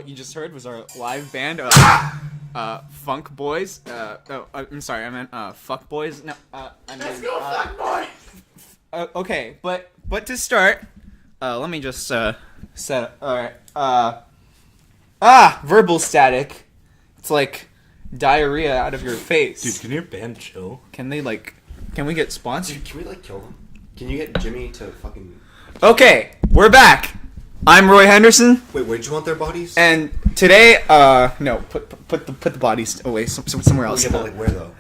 What you just heard was our live band, Funk Boys. I'm sorry, I meant Fuck Boys. No, Let's go, Fuck Boys. Okay, but to start, let me just set. All right. Verbal static. It's like diarrhea out of your face. Dude, can your band chill? Can they Can we get sponsored? Dude, can we kill them? Can you get Jimmy to fucking? Okay, we're back. I'm Roy Henderson. Wait, where'd you want their bodies? And today, no, put the bodies away somewhere else. Yeah, but where though?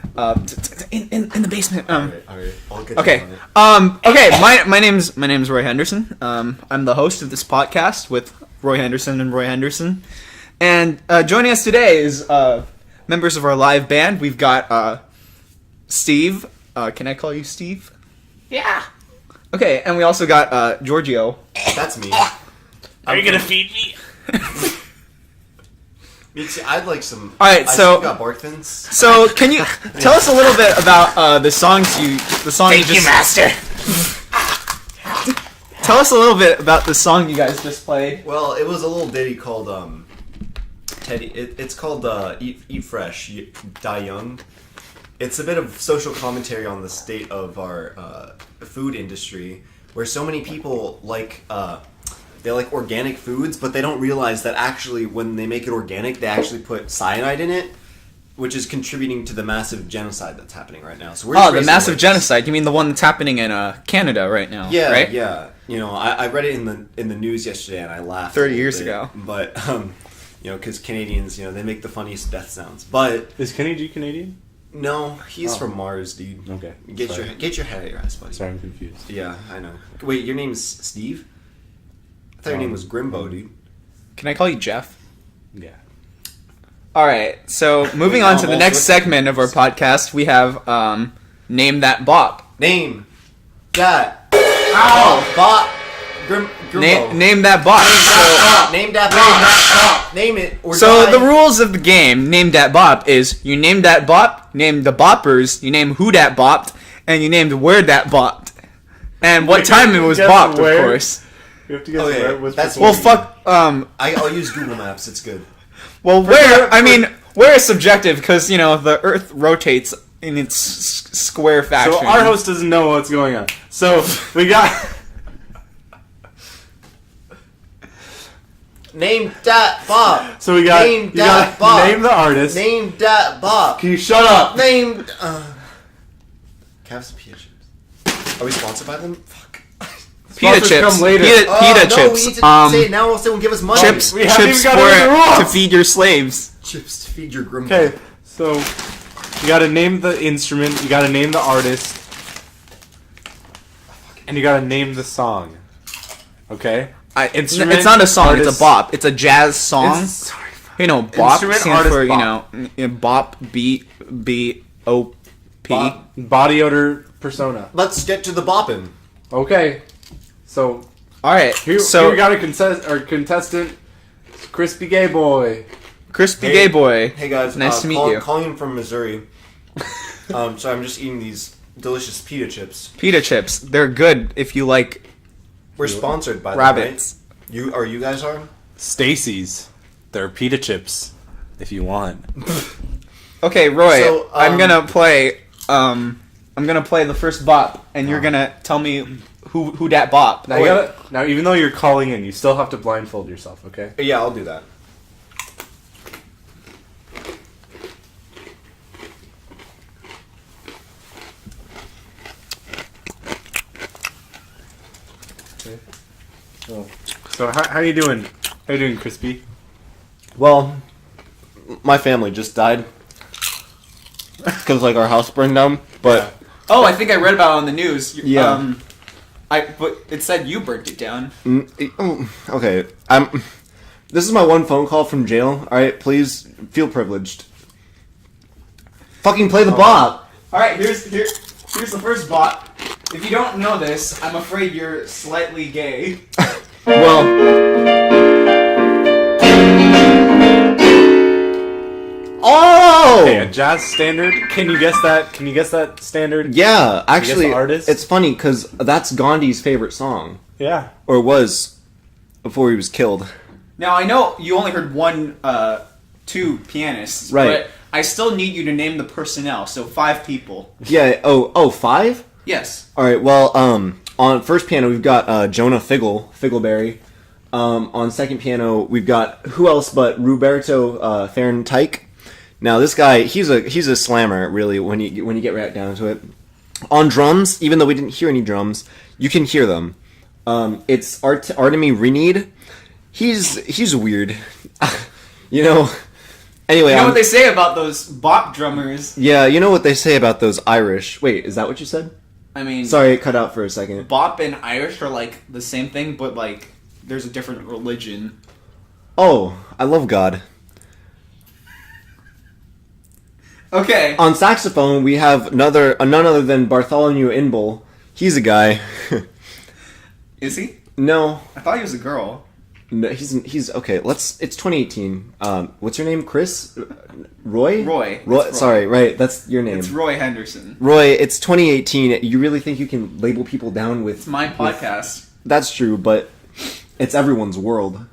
In the basement. All right. I'll get Okay. you on it. Okay. My name's Roy Henderson. I'm the host of this podcast with Roy Henderson and Roy Henderson. And joining us today is members of our live band. We've got Steve. Can I call you Steve? Yeah. Okay, and we also got Giorgio. That's me. Are you gonna feed me? Me too. I'd like some. All right, so I got bark fins. So can you tell us a little bit about the songs you Thank you, master. Tell us a little bit about the song you guys just played. Well, it was a little ditty called Teddy. It's called Eat Fresh, Die Young. It's a bit of social commentary on the state of our food industry, where so many people they like organic foods, but they don't realize that actually when they make it organic, they actually put cyanide in it, which is contributing to the massive genocide that's happening right now. So we're the massive genocide. You mean the one that's happening in Canada right now? Yeah, right? yeah. You know, I read it in the news yesterday, and I laughed. 30 years ago. But you know, because Canadians, they make the funniest death sounds. But Is Kenny G Canadian? no, he's from Mars, dude. Okay. Get Sorry. your head out of your ass, buddy. Sorry, I'm confused. Yeah, I know. Wait, your name's Steve? I thought your name was Grimbo, dude. Can I call you Jeff? Yeah. All right. So moving on to the next segment of our podcast, we have Name That Bop. Name that. Ow! Bop. Grimbo. Name that bop. Name that bop. Name it. Or So die. the rules of the game, Name That Bop, is you name that bop, name the boppers, you name who that bopped, and you named where that bopped, and what time it was guess bopped, where? of course. You have to guess Okay, where it was. that's- Well, fuck. I'll use Google Maps. It's good. Well, where is subjective because the Earth rotates in its square fashion. So our host doesn't know what's going on. So we got. Name that Bob. So we got. Name you that got Bob. Name the artist. Name that Bob. Can you shut up? Name. Cavs and Pita Chips. Are we sponsored by them? Fuck. Pita Sponsors chips. come later. Pita No, we chips. need to say it now. Else they won't give us money. Chips. We haven't Chips even got into the rules. to feed your slaves. Chips to feed your grim. Okay, so you gotta name the instrument, you gotta name the artist, and you gotta name the song. Okay? Instrument, It's not a song. artist- It's a bop. It's a jazz song. Sorry. Bop Instrument, stands artist, for bop. bop. B-O-P. Bop. Body odor persona. Let's get to the bopping. Okay, so All right. here So we got a contestant, Crispy Gay Boy. crispy Hey. gay boy. Hey guys, Nice to meet you. Calling in from Missouri. So I'm just eating these delicious pita chips. Pita chips. They're good if you like We're sponsored by rabbits. them, right? You guys are? Stacy's. They're pita chips, if you want. Okay, Roy. So, I'm gonna play. I'm gonna play the first bop, and you're gonna tell me who that bop. Now, even though you're calling in, you still have to blindfold yourself, okay? Yeah, I'll do that. So how you doing? How you doing, Crispy? Well, my family just died because our house burned down. But Oh, I think I read about it on the news. Yeah. But it said you burnt it down. okay, This is my one phone call from jail. All right, please feel privileged. Fucking play the bop. All right, here's the first bop. If you don't know this, I'm afraid you're slightly gay. Well. Oh! Hey, a jazz standard. Can you guess that? Can you guess that standard? Yeah, actually, the artist? it's funny because that's Gandhi's favorite song, Yeah. or was before he was killed. Now, I know you only heard two pianists, Right. but I still need you to name the personnel, so 5 people. Yeah. Oh, 5? Yes. All right. Well, on first piano we've got Jonah Figgleberry. On second piano we've got who else but Roberto Fahrenteich. Now this guy, he's a slammer really when you get right down to it. On drums, even though we didn't hear any drums, you can hear them. It's Artemi Reneed. He's weird. You know. Anyway, You know what they say about those bop drummers? yeah, you know what they say about those Irish. Wait, is that what you said? I mean, Sorry, it cut out for a second. bop and Irish are like the same thing, but like there's a different religion. Oh, I love God. Okay. On saxophone, we have none other than Bartholomew Inbal. He's a guy. Is he? No, I thought he was a girl. no, he's okay. It's 2018. What's your name? Chris? Roy? Roy. It's Roy. Roy. Sorry, right. That's your name. It's Roy Henderson. Roy. It's 2018. You really think you can label people down with? It's my podcast. That's true, but it's everyone's world.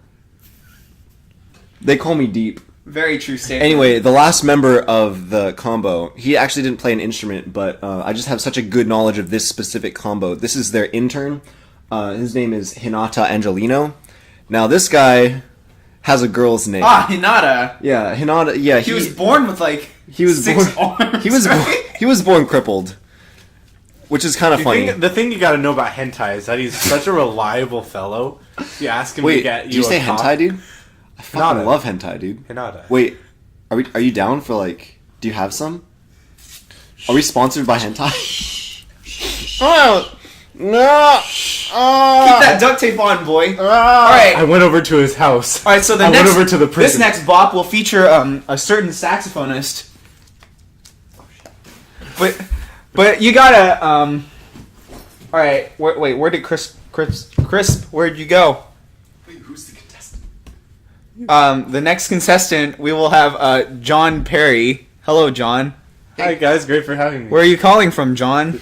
They call me deep. Very true statement. Anyway, the last member of the combo, he actually didn't play an instrument, but I just have such a good knowledge of this specific combo. This is their intern. His name is Hinata Angelino. Now, this guy has a girl's name. Hinata. Yeah, Hinata. Yeah, He was born with like he was 6 born. arms. He was right? he was born crippled, which is kind of funny. The thing you gotta know about hentai is that he's such a reliable fellow. You ask him to Wait, get you do you say a cop- hentai, dude? I fucking Hinata. love hentai, dude. Hinata. Wait, are you down for like? Do you have some? Are we sponsored by hentai? Oh no! Keep that duct tape on, boy. All right. I went over to his house. All right, so I went over to the prison. This next bop will feature a certain saxophonist. But you gotta all right. Wait, where did Crisp? Where'd you go? Wait, who's the contestant? The next contestant we will have John Perry. Hello, John. Hi guys, great for having me. Where are you calling from, John?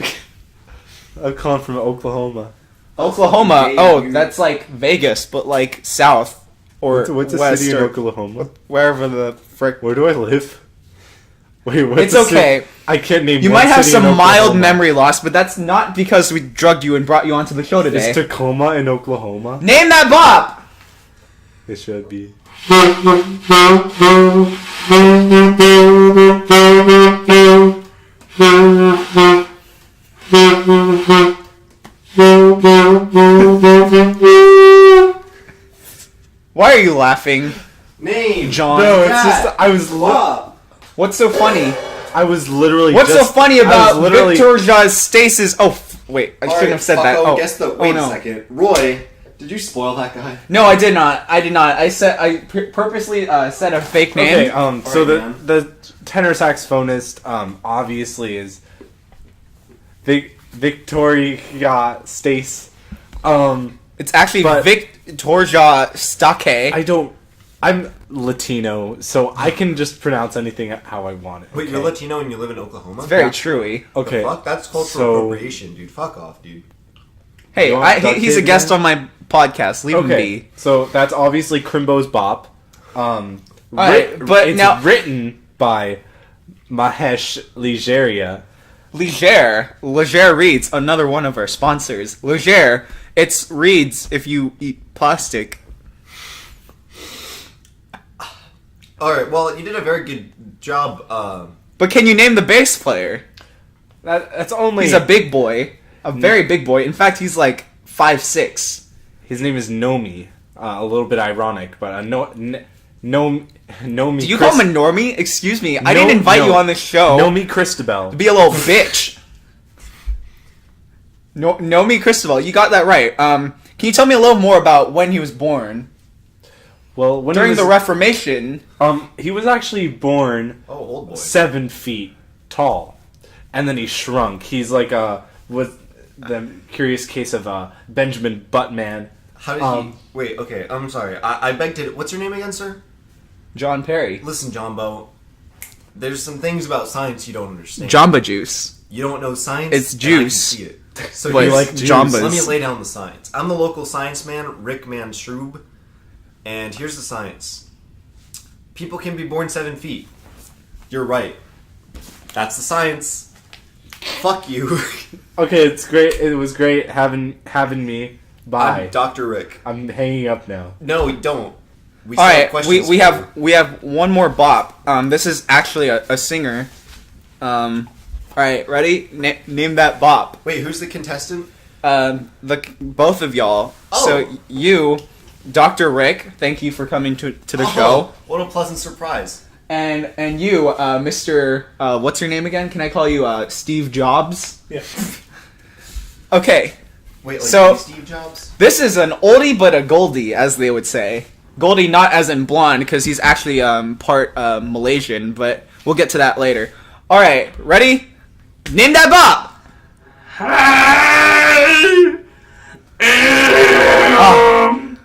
I'm calling from Oklahoma. Oklahoma. Hey, Oh, you- that's like Vegas, but like south or What's a west city in or Oklahoma? wherever the frick. Where do I live? Wait, what's It's the ci- okay. I can't name. You one might have city in some mild Oklahoma. memory loss, but that's not because we drugged you and brought you onto the show today. Is Tacoma in Oklahoma? Name that bop! It should be. Why are you laughing, Name. John? No, it's God. just I was. What's so funny? I was literally. What's just, so funny I was about literally- Victor Ja's stasis? Oh, wait, I shouldn't have said that. Oh, Guess the. oh, Wait no. a second, Roy. Did you spoil that guy? No, I did not. I purposely said a fake name. Okay, so Alright, the tenor saxophonist obviously is Victoria Stace. It's actually But- Victoria Stake. I'm Latino, so I can just pronounce anything how I want it. Wait, you're Latino and you live in Oklahoma? Very Yeah. truey. Okay. The fuck? That's cultural So- appropriation, dude. Fuck off, dude. Hey, You want he's a duct guest tape, on my podcast. Leave him Okay, be. so that's obviously Crimbo's Bop. Alright, but it's now- written by Mahesh Ligeria. Leger Reads, another one of our sponsors. Leger, it's reads if you eat plastic. Alright, well, you did a very good job. But can you name the bass player? That's only He's a big boy. A very big boy. In fact, he's like 5'6". His name is Nomi. A little bit ironic, but Nomi. Do you call him a normie? Excuse me. I didn't invite you on this show. Nomi Christabel. Be a little bitch. Nomi Cristobal. You got that right. Can you tell me a little more about when he was born? Well, when During he the was, Reformation. he was actually born Oh, old boy. 7 feet tall, and then he shrunk. He's like was the curious case of Benjamin Buttman. How did he... Wait, okay, I'm sorry. I beg to... What's your name again, sir? John Perry. Listen, Jumbo. There's some things about science you don't understand. Jamba Juice. You don't know science? It's and I can juice. see it. So But you like like juice. Jambas. Let me lay down the science. I'm the local science man, Rick Man Shroob. And here's the science. People can be born 7 feet. You're right. That's the science. Fuck you. Okay, it's great. It was great having me. Bye. I'm Dr. Rick. I'm hanging up now. No, we don't. We All still have right, questions we for you. have one more bop. This is actually a singer. All right, ready? Name that bop. Wait, who's the contestant? Both of y'all. Oh. So you, Dr. Rick, thank you for coming to the show. What a pleasant surprise. And you, Mr. What's your name again? Can I call you Steve Jobs? Yeah. Okay, Wait, like So- Steve Jobs? this is an oldie but a goldie, as they would say. Goldie not as in blonde, because he's actually part Malaysian, but we'll get to that later. All right, ready? Name that bop. Oh,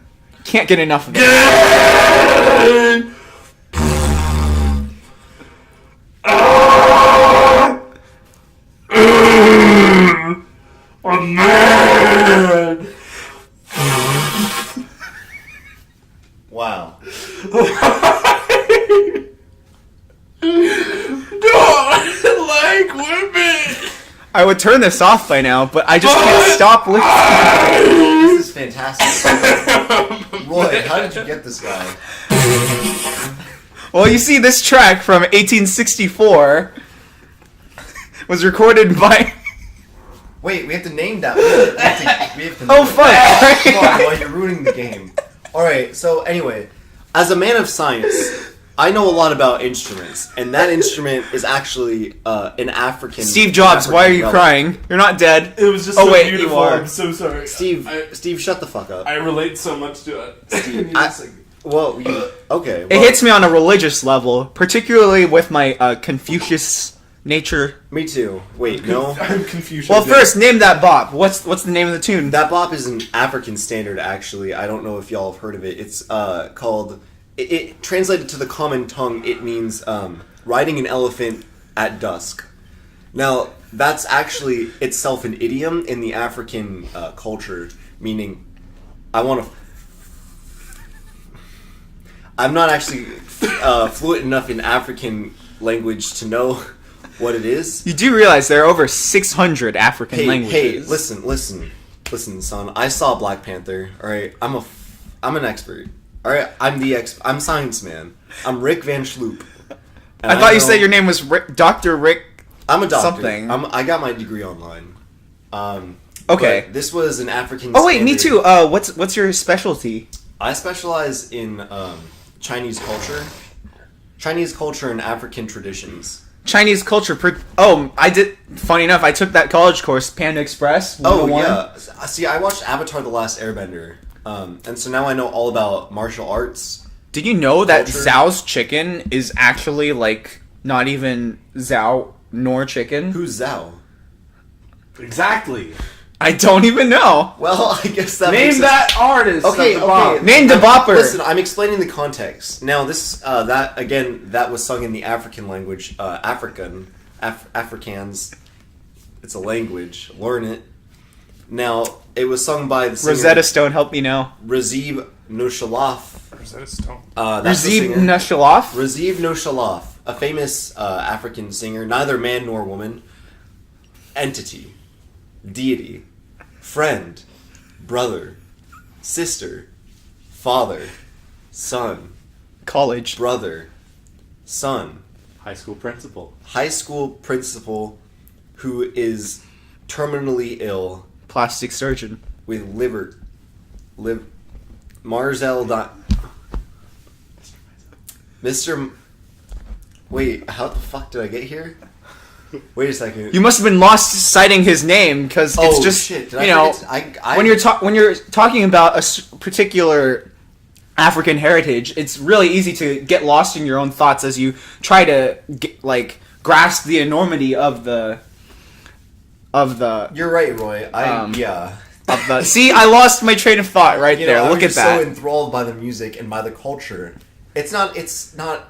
can't get enough of it. Wow. Like women. I would turn this off by now, but I just can't stop listening. This is fantastic. Roy, how did you get this guy? Well, you see, this track from 1864 was recorded by. Wait, we have to name that. We have to Oh, name fuck! it. Come on, Roy, you're ruining the game. Alright, so anyway, as a man of science, I know a lot about instruments, and that instrument is actually an African. Steve Jobs, why are you relic. crying? You're not dead. It was just Oh, so wait, you beautiful. are. I'm so sorry. Steve, shut the fuck up. I relate so much to it. Well, okay. It Well, hits me on a religious level, particularly with my Confucius nature. me too. Wait, no. I'm confused. Well, first, name that bop. What's the name of the tune? That bop is an African standard, actually. I don't know if y'all have heard of it. It's called... It translated to the common tongue, it means riding an elephant at dusk. Now, that's actually itself an idiom in the African culture, meaning I'm not actually fluent enough in African language to know what it is. You do realize there are over 600 African Hey, languages. listen, son. I saw Black Panther. All right, I'm an expert. All right, I'm science man. I'm Rick Van Schloop. And I thought you know- said your name was Dr. Rick. I'm a doctor. something. I got my degree online. Okay. but this was an African. Oh wait, me standard. too. What's your specialty? I specialize in Chinese culture and African traditions. Chinese culture. I did. Funny enough, I took that college course, Panda Express. Oh 101. yeah. See, I watched Avatar: The Last Airbender, and so now I know all about martial arts. Did you know that Culture. Zhao's chicken is actually like not even Zhao nor chicken? Who's Zhao? Exactly. I don't even know. Well, I guess that Name makes that artist. Okay, of the okay. bop. Name the bopper. Listen, I'm explaining the context. Now, this that was sung in the African language, Africans. It's a language. Learn it. Now, it was sung by the singer Rosetta Stone, help me now. Raziv Noshalaf. Rosetta Stone. That's the Razib singer. Nashalaf? Raziv Noshalaf, a famous African singer, neither man nor woman, entity, deity, friend, brother, sister, father, son, College. brother, son, High school principal. high school principal who is terminally ill Plastic surgeon. with Marzel. Mr. Wait, how the fuck did I get here? Wait a second. You must have been lost citing his name because it's Oh, just shit. Did you I know forget to- I- when you're talking about a particular African heritage, it's really easy to get lost in your own thoughts as you try to grasp the enormity of the You're right, Roy. Yeah. See, I lost my train of thought right You there. know, I Look was at just that. so enthralled by the music and by the culture. It's not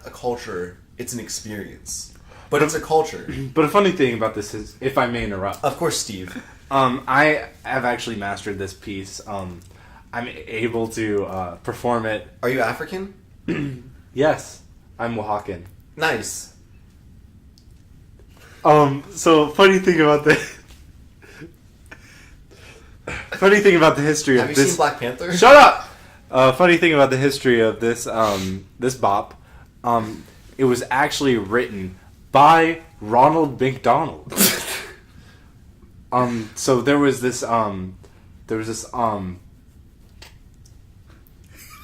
a culture. It's an experience. But it's a culture. But a funny thing about this is, if I may interrupt, Of course, Steve. I have actually mastered this piece. I'm able to perform it. Are you African? Yes, I'm Oaxacan. Nice. So funny thing about the history Have of you this. seen Black Panther? Shut up. Funny thing about the history of this this bop, it was actually written by Ronald McDonald. So there was this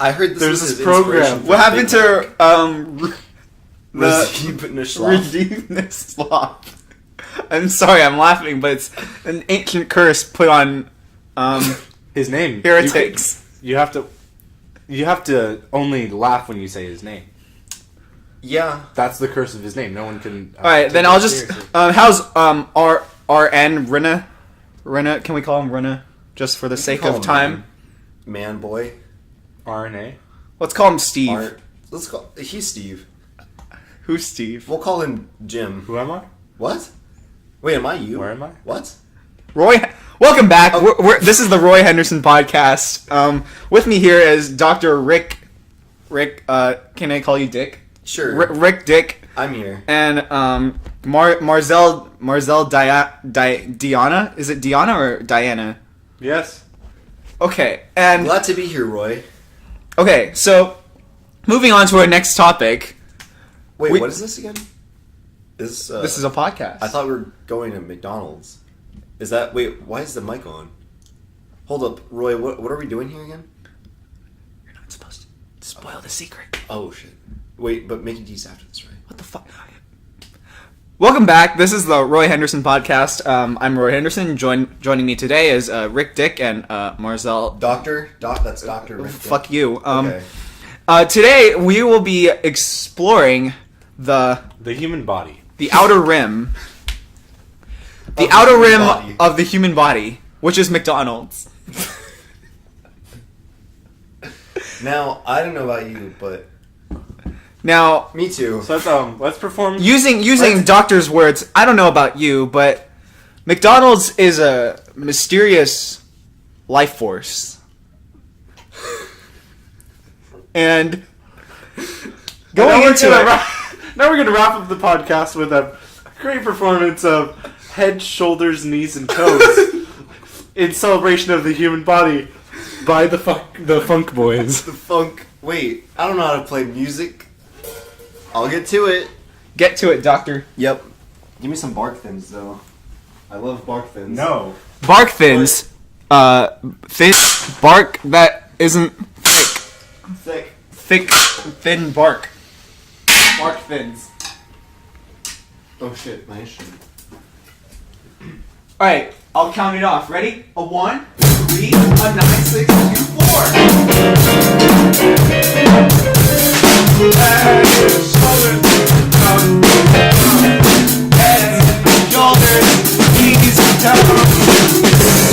I heard this There's was this his program. inspiration for What happened Big to Razib Nishlam. Redeem I'm sorry, I'm laughing, but it's an ancient curse put on his name. heretics. You have to only laugh when you say his name. Yeah. That's the curse of his name. No one can. All right, take then that I'll just. seriously. How's RN Rina? Rina? Can we call him Rina just for the sake call of him time? Man boy. RNA. Let's call him Steve. Let's call. He's Steve. Who's Steve? We'll call him Jim. Who am I? What? Wait, am I you? Where am I? What? Roy. Welcome back. Oh. This is the Roy Henderson podcast. With me here is Dr. Rick. Can I call you Dick? Sure. Rick Dick. I'm here. And Marzel Diana. Is it Diana or Diana? Yes. Okay, and Glad to be here, Roy. okay, so moving on to our next topic. Wait, We- what is this again? This This is a podcast. I thought we were going to McDonald's. Is that... Wait, why is the mic on? Hold up, Roy, what are we doing here again? You're not supposed to spoil the secret. Oh, shit. Wait, but making teas after this, right? What the fuck? Welcome back. This is the Roy Henderson podcast. I'm Roy Henderson. Joining me today is Rick Dick and Marzel. That's Dr. Rick. Fuck you. Okay. Today we will be exploring the human body. outer rim. The Of the outer human rim body. of the human body, which is McDonald's. Now, I don't know about you, but... Now, Me too. So let's perform. using doctor's words, I don't know about you, but McDonald's is a mysterious life force. And going into it, Now we're gonna wrap up the podcast with a great performance of head, shoulders, knees, and toes in celebration of the human body by the Funk Boys. The funk... Wait, I don't know how to play music. I'll get to it. get to it, doctor. Yep. Give me some bark thins, though. I love bark thins. No. Bark thins, thin bark that isn't Thick. thick, thin bark. Bark thins. Oh shit, my instrument. All right, I'll count it off. Ready? A 1, 3, a 9, 6, 2, 4. Head, shoulders, knees, toes.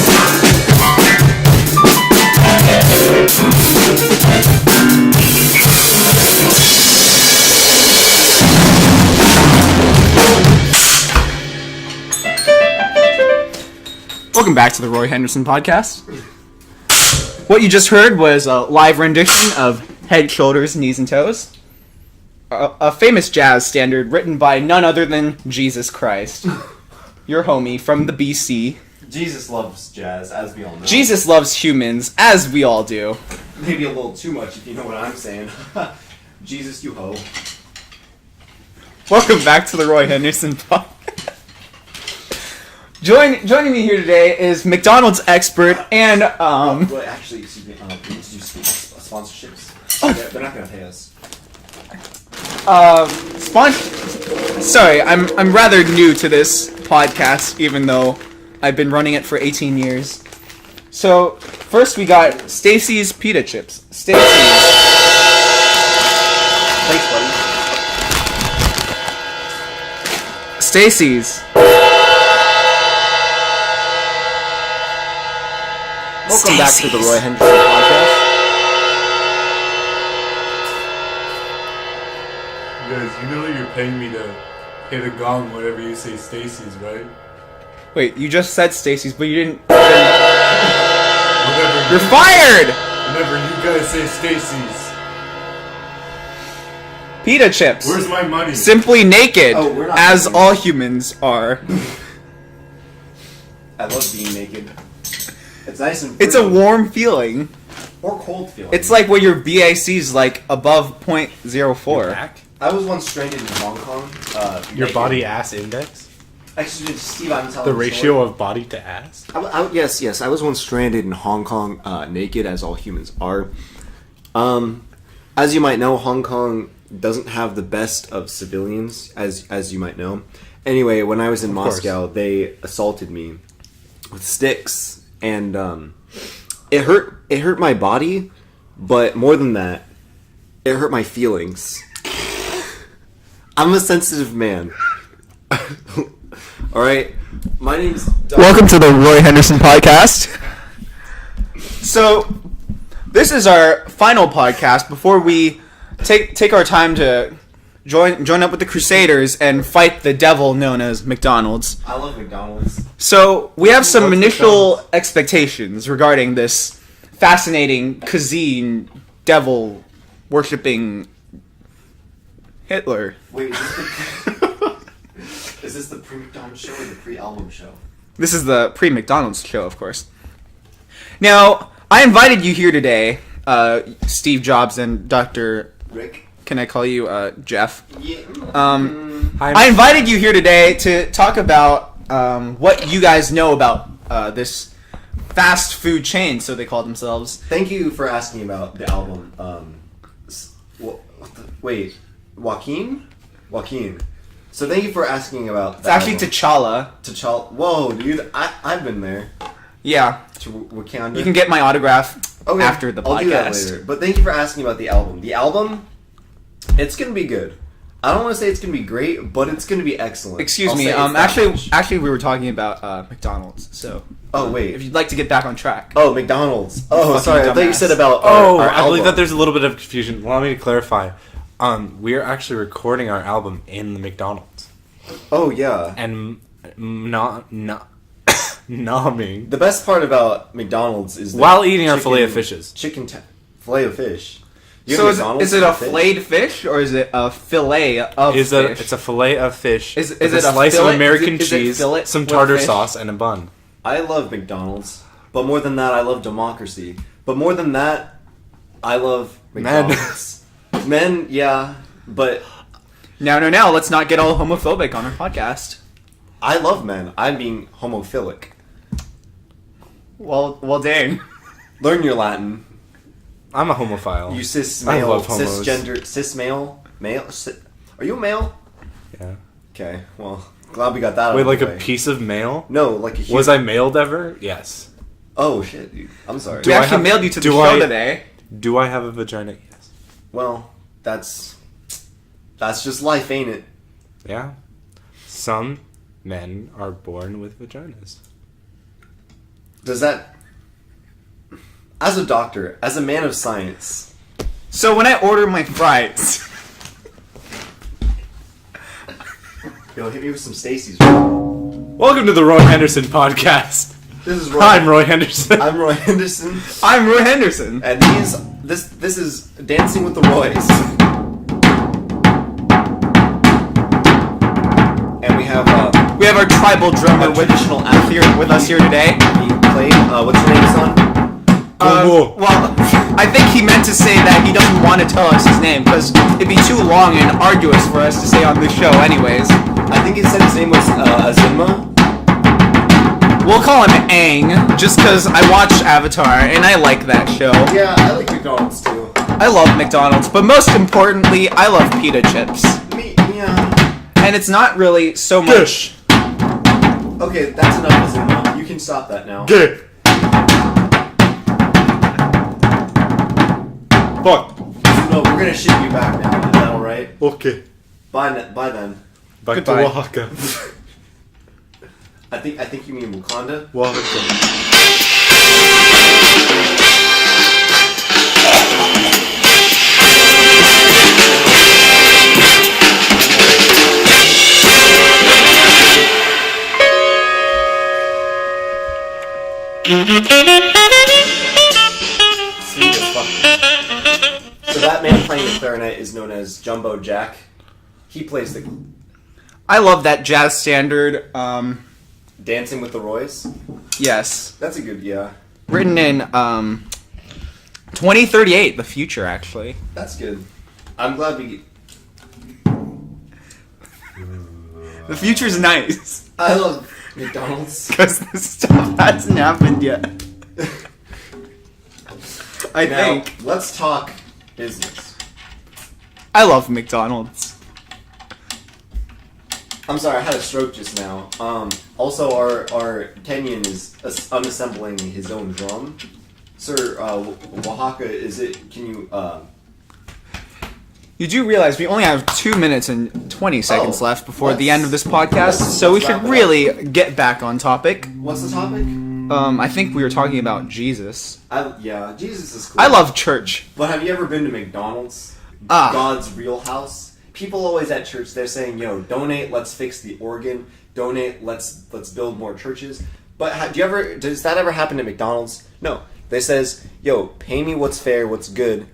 Welcome back to the Roy Henderson podcast. What you just heard was a live rendition of Head, Shoulders, Knees, and Toes. A famous jazz standard written by none other than Jesus Christ. Your homie from the BC. Jesus loves jazz, as we all know. Jesus loves humans, as we all do. Maybe a little too much, if you know what I'm saying. Jesus, you ho. Welcome back to the Roy Henderson podcast. Joining me here today is McDonald's expert and Well, actually, excuse me, we need to do sponsorships. They're not gonna pay us. Sorry, I'm rather new to this podcast, even though I've been running it for 18 years. So first we got Stacy's pita chips. Stacy's. Thanks, buddy. Stacy's. Welcome back to the Roy Henderson podcast. Guys, you know that you're paying me to hit a gong whenever you say Stacy's, right? Wait, you just said Stacy's, but you didn't. Well, You're fired! Whenever you guys say Stacy's. Pita chips. Where's my money? Simply naked, Oh, we're not as naked. all humans are. I love being naked. It's nice and It's a free. warm feeling. or cold feeling. It's like when your BAC's like above 0.04. Back? I was once stranded in Hong Kong. Your naked. body ass index? Actually, Steve, I'm telling The you a ratio story. of body to ass? Yes. I was once stranded in Hong Kong, naked, as all humans are. As you might know, Hong Kong doesn't have the best of civilians, as you might know. Anyway, when I was in Moscow, they assaulted me with sticks, and it hurt. It hurt my body, but more than that, it hurt my feelings. I'm a sensitive man. All right, my name's Doug. Welcome to the Roy Henderson podcast. So, this is our final podcast before we take our time to join up with the Crusaders and fight the devil known as McDonald's. I love McDonald's. So, we have some What's initial McDonald's? expectations regarding this fascinating cuisine devil worshipping Hitler. Wait, is this the pre-McDonald's show or the pre-album show? This is the pre-McDonald's show, of course. Now, I invited you here today, Steve Jobs and Dr. Rick? Can I call you Jeff? Yeah. I invited you here today to talk about what you guys know about this fast food chain, so they call themselves. Thank you for asking about the album. Wait, Joaquin? Joaquin. So thank you for asking about It's actually T'Challa. T'Challa. Whoa, dude, I've been there. Yeah, To Wakanda. you can get my autograph Okay, after the podcast. I'll do that later. But thank you for asking about the album. The album, it's gonna be good. I don't want to say it's gonna be great, but it's gonna be excellent. Excuse I'll me. say it's that much. Actually, we were talking about McDonald's. So, Oh wait. if you'd like to get back on track. Oh, McDonald's. Oh, fucking sorry. I thought you dumbass. said about Oh, our I believe album. that there's a little bit of confusion. Allow me to clarify. We are actually recording our album in the McDonald's. Oh yeah. And nomming. The best part about McDonald's is the While eating our chicken- filet of fishes. Filet of fish. You So have is McDonald's it a for fish? filleted fish or is it a fillet of fish? It's a fillet of fish. Is with it a a slice fillet? of American Is it cheese, fillet some with tartar fish? sauce, and a bun. I love McDonald's, but more than that, I love democracy. But more than that, I love Men. McDonald's. Men, yeah, but Now, let's not get all homophobic on our podcast. I love men. I'm being homophilic. Well, dang. Learn your Latin. I'm a homophile. You cis I male, love homos. cisgender, cis male, Are you a male? Yeah. Okay, well, glad we got that. Wait, out like of a the way. piece of mail? No, like a huge. Was I mailed ever? Yes. Oh shit, dude. I'm sorry. We I actually have- mailed you to the do show I- today. Do I have a vagina? Yes. Well, that's just life, ain't it? Yeah. Some men are born with vaginas. Does that? As a doctor, as a man of science, So when I order my fries, yo, hit me with some Stacy's. Welcome to the Roy Henderson podcast. This is Roy. I'm Roy Henderson. I'm Roy Henderson, I'm Roy Henderson. and this is Dancing with the Roys, and we have We have our tribal drummer with us here today. he played. What's your name, son? Well, I think he meant to say that he doesn't want to tell us his name because it'd be too long and arduous for us to say on this show anyways. I think he said his name was Azima. We'll call him Aang just because I watched Avatar and I like that show. Yeah, I like McDonald's too. I love McDonald's, but most importantly, I love pita chips. Me, yeah. And it's not really so much... Okay, that's enough, Azima. You can stop that now. Gay. Fuck. No, we're gonna ship you back now. Is that alright? Okay. Bye then. Back Goodbye. to Oaxaca. I think you mean Wakanda. Oaxaca. So that man playing the clarinet is known as Jumbo Jack. He plays the I love that jazz standard. Dancing with the Roys. Yes. That's a good, yeah. Written in 2038, the future, actually. That's good. I'm glad we... The future's nice. I love McDonald's. Because this stuff hasn't happened yet. I Now, think. let's talk business. I love McDonald's. I'm sorry, I had a stroke just now. Also, our Kenyan is unassembling his own drum. Sir, Oaxaca, can you, You do realize we only have 2 minutes and 20 seconds left before the end of this podcast, so we let's should wrap it really get back on topic. what's the topic? I think we were talking about Jesus. Yeah, Jesus is cool. I love church. But have you ever been to McDonald's? Ah. God's real house? People always at church, they're saying, yo, donate, let's fix the organ. Donate, let's build more churches. But does that ever happen to McDonald's? No. They says, yo, pay me what's fair, what's good.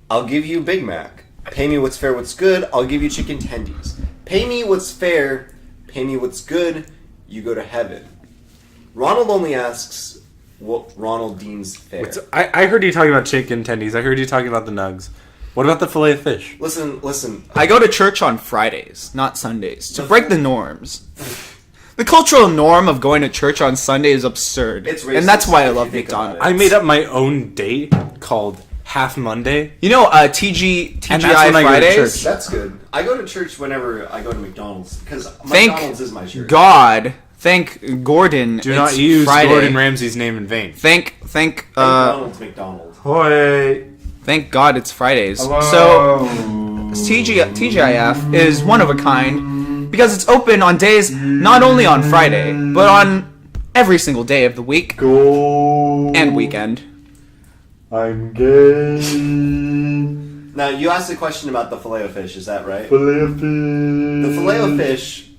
I'll give you Big Mac. Pay me what's fair, what's good. I'll give you chicken tendies. Pay me what's fair. Pay me what's good. You go to heaven. Ronald only asks what Ronald deems fair. I heard you talking about chicken tendies. I heard you talking about the nugs. What about the fillet of fish? Listen. I go to church on Fridays, not Sundays, to break the norms. The cultural norm of going to church on Sunday is absurd. It's racist and that's why I if you love think about McDonald's. I made up my own date called Half Monday. You know, TGI And that's when I go to Fridays? church. That's good. I go to church whenever I go to McDonald's because Thank McDonald's is my church. God. Thank Gordon. Do not it's use Friday. Gordon Ramsay's name in vain. Thank McDonald's. Hoi. Thank God it's Fridays. Hello. So TGIF is one of a kind because it's open on days not only on Friday, but on every single day of the week Go. and weekend. I'm gay. Now you asked a question about the filet of fish. Is that right? Fillet of fish. The filet of fish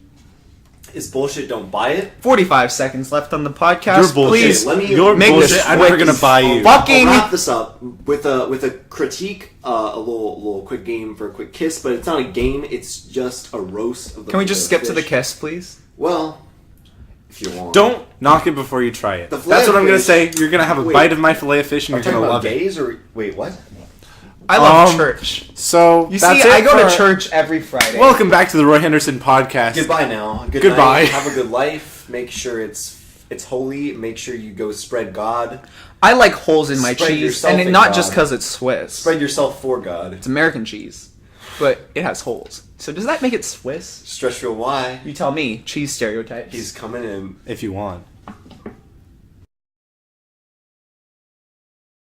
is bullshit. Don't buy it. 45 seconds left on the podcast. You're bullshit. Please Let me You're make bullshit. this I'm quick never gonna as buy you. fucking- I'll wrap this up with a critique, a little quick game for a quick kiss, but it's not a game. It's just a roast of the. Can we just filet skip of to the fish. kiss, please? Well, if you want. Don't knock it before you try it. The filet That's what of I'm gonna fish- say. You're gonna have a Wait. bite of my fillet of fish and Are you're you talking gonna about love it. gays or wait? What? I love church. So You that's see, it I go to for- church every Friday. Welcome back to the Roy Henderson podcast. Goodbye now. Good Goodbye. night. Have a good life. Make sure it's holy. Make sure you go spread God. I like holes in my Spread cheese, yourself and in not God. just because it's Swiss. Spread yourself for God. It's American cheese, but it has holes. So does that make it Swiss? Stretch your Y. You tell me. Cheese stereotypes. He's coming in. If you want.